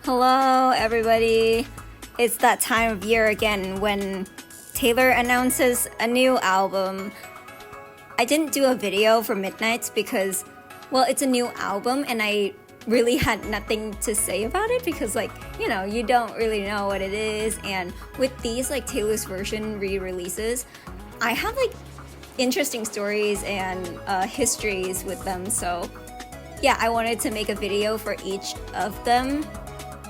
Hello, everybody. It's that time of year again when Taylor announces a new album. I didn't do a video for Midnights because, well, it's a new album and I really had nothing to say about it because, you don't really know what it is. And with these, Taylor's version re-releases, I have, interesting stories and histories with them. So, yeah, I wanted to make a video for each of them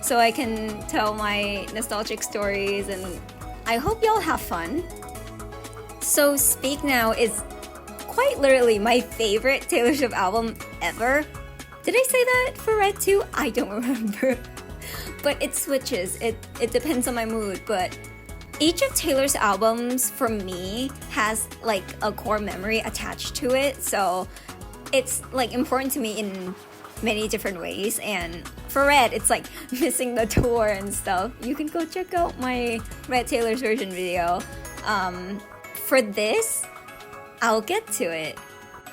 so I can tell my nostalgic stories, and I hope y'all have fun. So Speak Now is quite literally my favorite Taylor Swift album ever. Did I say that for Red too? I don't remember. But it switches. It depends on my mood, but each of Taylor's albums for me has a core memory attached to it, so it's important to me in many different ways. And for Red, it's missing the tour and stuff. You can go check out my Red Taylor's version video. For this, I'll get to it.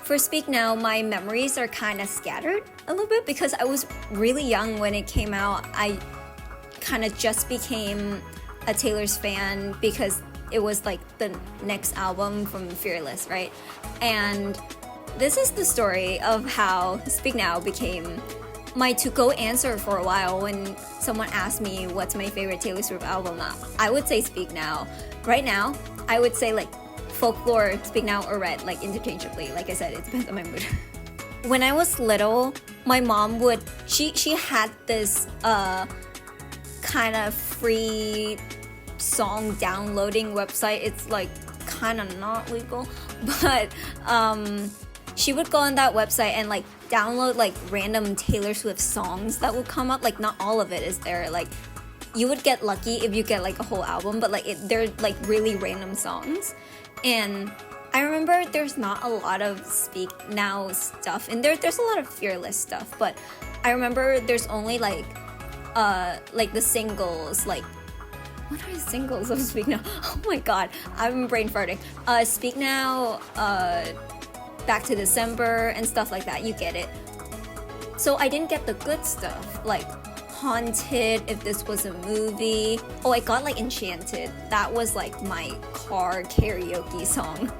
For Speak Now, my memories are kind of scattered a little bit because I was really young when it came out. I kind of just became a Taylor's fan because it was the next album from Fearless, right? And this is the story of how Speak Now became my to-go answer for a while. When someone asked me what's my favorite Taylor Swift album, I would say Speak Now. Right now, I would say Folklore, Speak Now, or Red, interchangeably. Like I said, it depends on my mood. When I was little, my mom she had this kind of free song downloading website. It's kind of not legal, but she would go on that website and download random Taylor Swift songs that would come up. Not all of it is there. You would get lucky if you get a whole album, but they're really random songs. And I remember there's not a lot of Speak Now stuff in there. There's a lot of Fearless stuff, but I remember there's only the singles. What are the singles of Speak Now? Oh my god, I'm brain farting. Speak Now, Back to December, and stuff like that. You get it. So I didn't get the good stuff, Haunted, If This Was a Movie. Oh, I got Enchanted. That was my car karaoke song.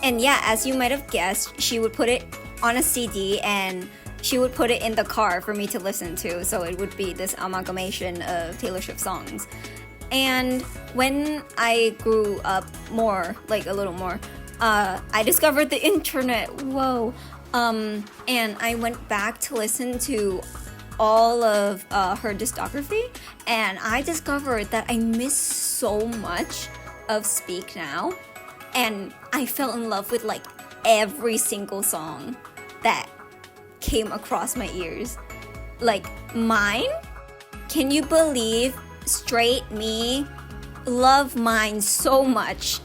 And yeah, as you might have guessed, she would put it on a CD and she would put it in the car for me to listen to. So it would be this amalgamation of Taylor Swift songs. And when I grew up more, a little more, I discovered the internet. Whoa. And I went back to listen to all of her discography, and I discovered that I miss so much of Speak Now, and I fell in love with every single song that came across my ears. Mine, can you believe Straight Me? Love Mine so much.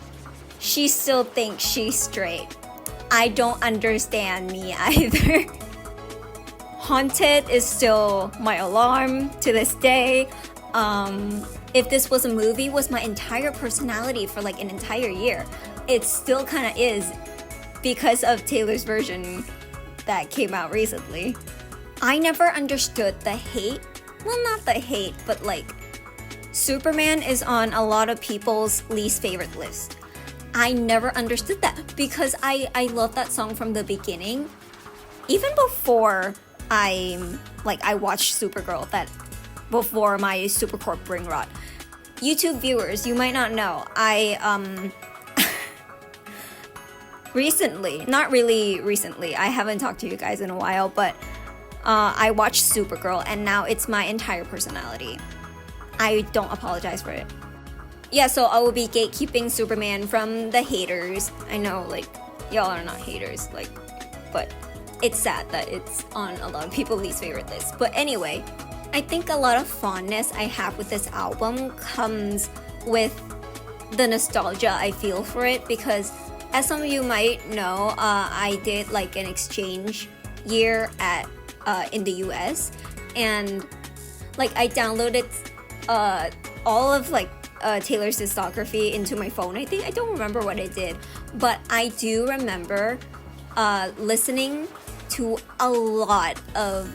She still thinks she's straight. I don't understand me either. Haunted is still my alarm to this day. If This Was a Movie was my entire personality for an entire year. It still kind of is because of Taylor's version that came out recently. I never understood the hate. Well, not the hate, but Superman is on a lot of people's least favorite list. I never understood that because I love that song from the beginning. Even before I watched Supergirl, that before my Supercorp brain rot. YouTube viewers, you might not know, I not really recently, I haven't talked to you guys in a while, but I watched Supergirl and now it's my entire personality. I don't apologize for it. Yeah, so I will be gatekeeping Superman from the haters. I know, y'all are not haters, but it's sad that it's on a lot of people's least favorite lists. But anyway, I think a lot of fondness I have with this album comes with the nostalgia I feel for it because, as some of you might know, I did an exchange year at in the US, and I downloaded all of Taylor's discography into my phone. I think I don't remember what I did, but I do remember listening to a lot of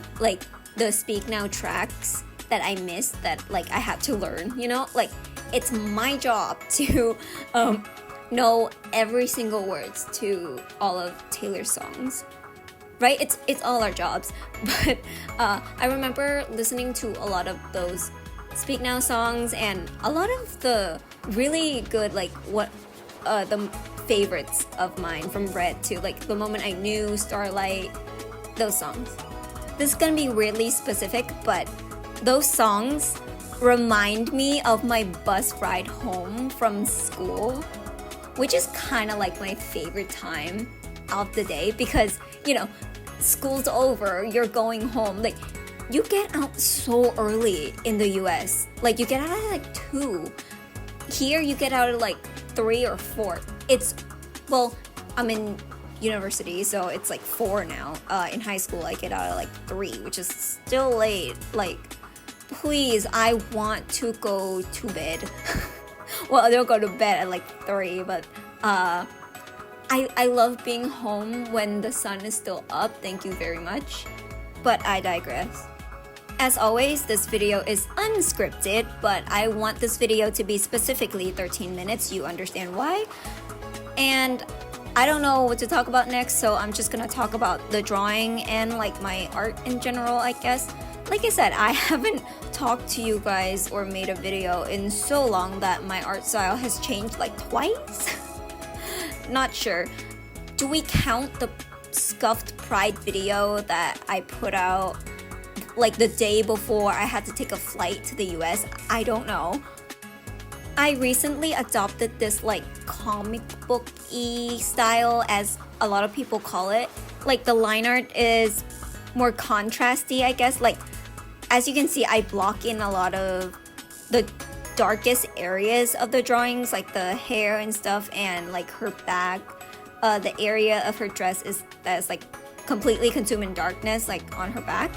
the Speak Now tracks that I missed that like I had to learn, you know? Like it's my job to know every single words to all of Taylor's songs. Right? It's all our jobs. But I remember listening to a lot of those Speak Now songs and a lot of the really good like the favorites of mine from Red too, like The Moment I Knew, Starlight, those songs. This is gonna be really specific, but those songs remind me of my bus ride home from school, which is kind of like my favorite time of the day because, you know, school's over, you're going home. Like, you get out so early in the US. Like, you get out at like 2. Here, you get out at like 3 or 4. Well, I'm in university, so it's like 4 now. In high school, I get out at like 3, which is still late. Like, please, I want to go to bed. Well, I don't go to bed at like 3, but I love being home when the sun is still up, thank you very much. But I digress. As always, this video is unscripted, but I want this video to be specifically 13 minutes, you understand why? And I don't know what to talk about next, so I'm just gonna talk about the drawing and like my art in general, I guess. Like I said, I haven't talked to you guys or made a video in so long that my art style has changed like twice. Not sure. Do we count the scuffed pride video that I put out like the day before I had to take a flight to the US? I don't know. I recently adopted this like comic book-y style, as a lot of people call it. Like the line art is more contrasty, I guess. Like as you can see, I block in a lot of the darkest areas of the drawings, like the hair and stuff, and like her back, the area of her dress that's like completely consumed in darkness, like on her back.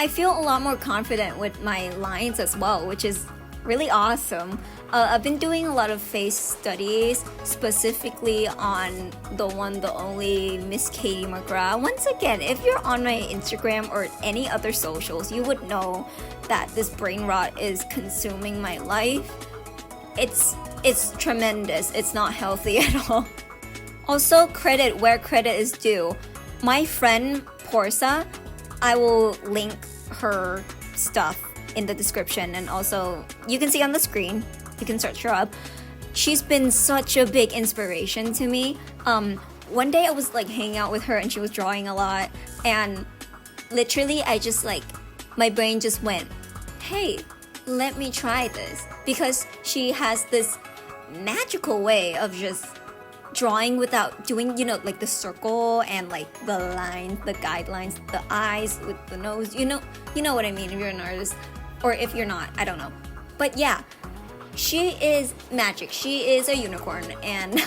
I feel a lot more confident with my lines as well, which is really awesome. I've been doing a lot of face studies, specifically on the one, the only Miss Katie McGrath. Once again, if you're on my Instagram or any other socials, you would know that this brain rot is consuming my life. It's tremendous. It's not healthy at all. Also, credit where credit is due. My friend porszaaaa, I will link her stuff in the description, and also you can see on the screen. You can search her up. She's been such a big inspiration to me. One day I was like hanging out with her and she was drawing a lot, and literally I just like, my brain just went, hey, let me try this, because she has this magical way of just drawing without doing, you know, like the circle and like the lines, the guidelines, the eyes with the nose, you know what I mean if you're an artist, or if you're not, I don't know. But yeah, she is magic. She is a unicorn, and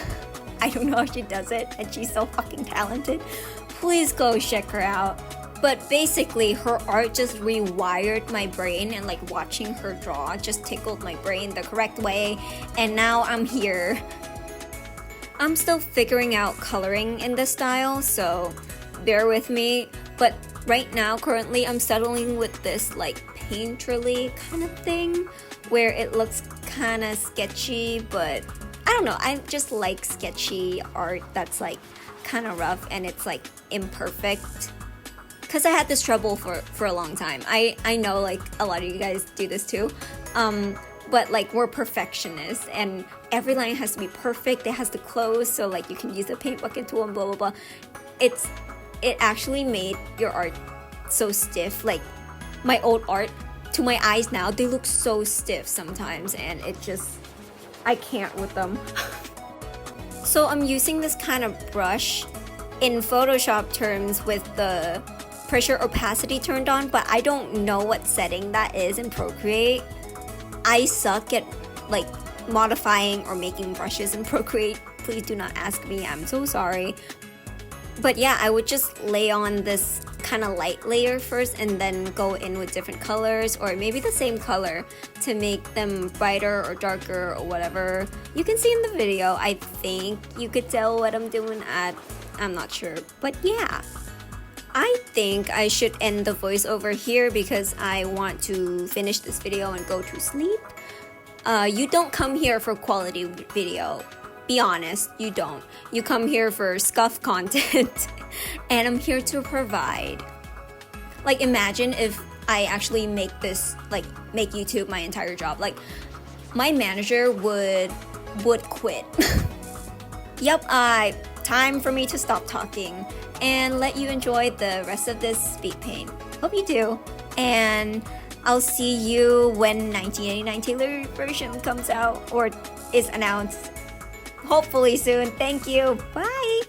I don't know how she does it, and she's so fucking talented. Please go check her out. But basically, her art just rewired my brain, and like watching her draw just tickled my brain the correct way, and now I'm here. I'm still figuring out coloring in this style, so bear with me. But right now, currently, I'm settling with this like painterly kind of thing, where it looks kind of sketchy, but I don't know, I just like sketchy art that's like kind of rough and it's like imperfect, because I had this trouble for a long time. I know like a lot of you guys do this too, but like we're perfectionists and every line has to be perfect, it has to close so like you can use a paint bucket tool and blah blah blah. It actually made your art so stiff. Like my old art, to my eyes now, they look so stiff sometimes, and it just, I can't with them. So I'm using this kind of brush in Photoshop terms with the pressure opacity turned on, but I don't know what setting that is in Procreate. I suck at like modifying or making brushes in Procreate. Please do not ask me, I'm so sorry. But yeah, I would just lay on this kind of light layer first and then go in with different colors, or maybe the same color to make them brighter or darker or whatever. You can see in the video, I think you could tell what I'm doing at, I'm not sure, but yeah. I think I should end the voiceover here because I want to finish this video and go to sleep. You don't come here for quality video. Be honest, you don't. You come here for scuff content and I'm here to provide. Like, imagine if I actually make this, like, make YouTube my entire job. Like, my manager would quit. Yep, time for me to stop talking and let you enjoy the rest of this speak paint. Hope you do. And I'll see you when 1989 Taylor version comes out or is announced. Hopefully soon. Thank you. Bye.